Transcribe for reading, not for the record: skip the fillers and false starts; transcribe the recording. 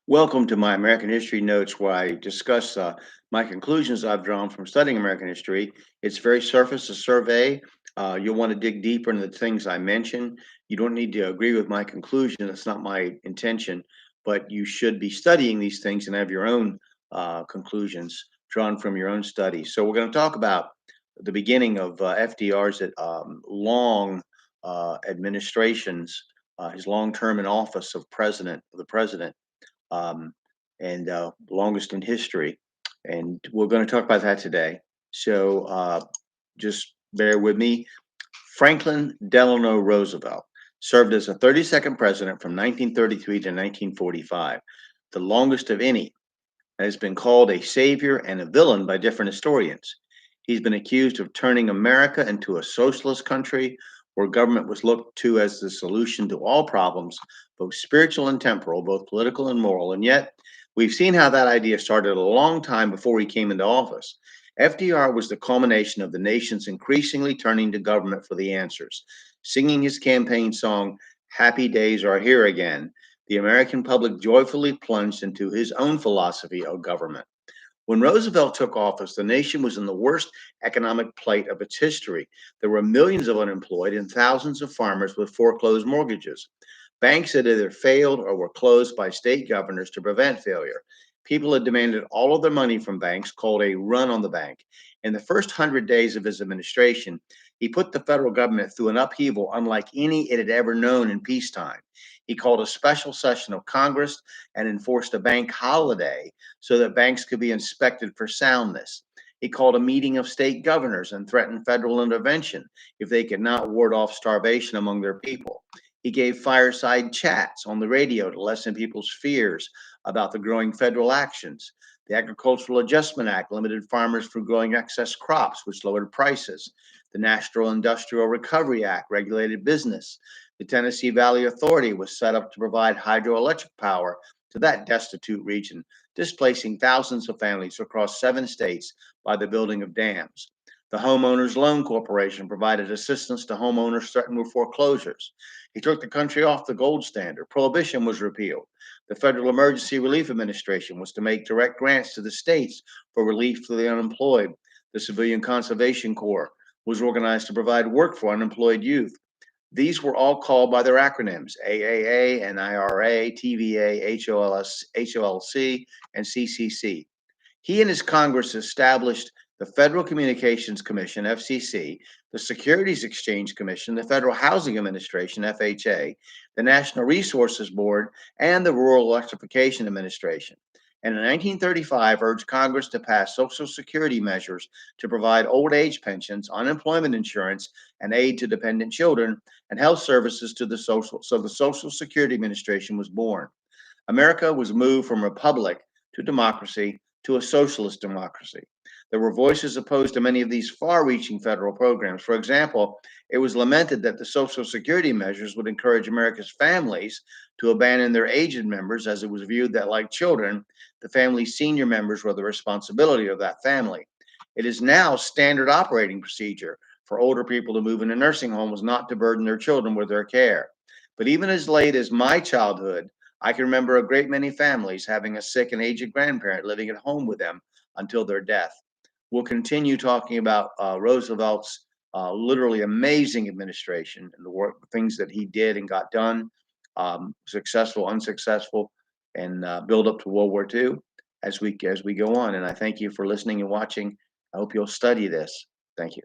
Welcome to my American History Notes, where I discuss my conclusions I've drawn from studying American history. It's very surface, a survey. You'll want to dig deeper into the things I mention. You don't need to agree with my conclusion. That's not my intention, but you should be studying these things and have your own conclusions drawn from your own studies. So, we're going to talk about the beginning of FDR's long administrations, his long term in office of the president um, and longest in history. And we're going to talk about that today. So just bear with me. Franklin Delano Roosevelt served as a 32nd president from 1933 to 1945, the longest of any, and has been called a savior and a villain by different historians. He's been accused of turning America into a socialist country where government was looked to as the solution to all problems, both spiritual and temporal, both political and moral. And yet, we've seen how that idea started a long time before he came into office. FDR was the culmination of the nation's increasingly turning to government for the answers. Singing his campaign song, Happy Days Are Here Again, the American public joyfully plunged into his own philosophy of government. When Roosevelt took office, the nation was in the worst economic plight of its history. There were millions of unemployed and thousands of farmers with foreclosed mortgages. Banks had either failed or were closed by state governors to prevent failure. People had demanded all of their money from banks, called a run on the bank. In the first 100 days of his administration, he put the federal government through an upheaval unlike any it had ever known in peacetime. He called a special session of Congress and enforced a bank holiday so that banks could be inspected for soundness. He called a meeting of state governors and threatened federal intervention if they could not ward off starvation among their people. He gave fireside chats on the radio to lessen people's fears about the growing federal actions. The Agricultural Adjustment Act limited farmers from growing excess crops, which lowered prices. The National Industrial Recovery Act regulated business. The Tennessee Valley Authority was set up to provide hydroelectric power to that destitute region, displacing thousands of families across 7 states by the building of dams. The Homeowners Loan Corporation provided assistance to homeowners threatened with foreclosures. He took the country off the gold standard. Prohibition was repealed. The Federal Emergency Relief Administration was to make direct grants to the states for relief to the unemployed. The Civilian Conservation Corps was organized to provide work for unemployed youth. These were all called by their acronyms: AAA, NIRA, TVA, HOLC, and CCC. He and his Congress established the Federal Communications Commission, FCC, the Securities Exchange Commission, the Federal Housing Administration, FHA, the National Resources Board, and the Rural Electrification Administration. And in 1935, urged Congress to pass Social Security measures to provide old age pensions, unemployment insurance, and aid to dependent children, and health services to the social. So the Social Security Administration was born. America was moved from republic to democracy to a socialist democracy. There were voices opposed to many of these far reaching federal programs. For example, it was lamented that the Social Security measures would encourage America's families to abandon their aged members, as it was viewed that, like children, the family's senior members were the responsibility of that family. It is now standard operating procedure for older people to move into nursing homes, not to burden their children with their care. But even as late as my childhood, I can remember a great many families having a sick and aged grandparent living at home with them until their death. We'll continue talking about Roosevelt's literally amazing administration and the work, things that he did and got done, successful, unsuccessful, and build up to World War II as we go on. And I thank you for listening and watching. I hope you'll study this. Thank you.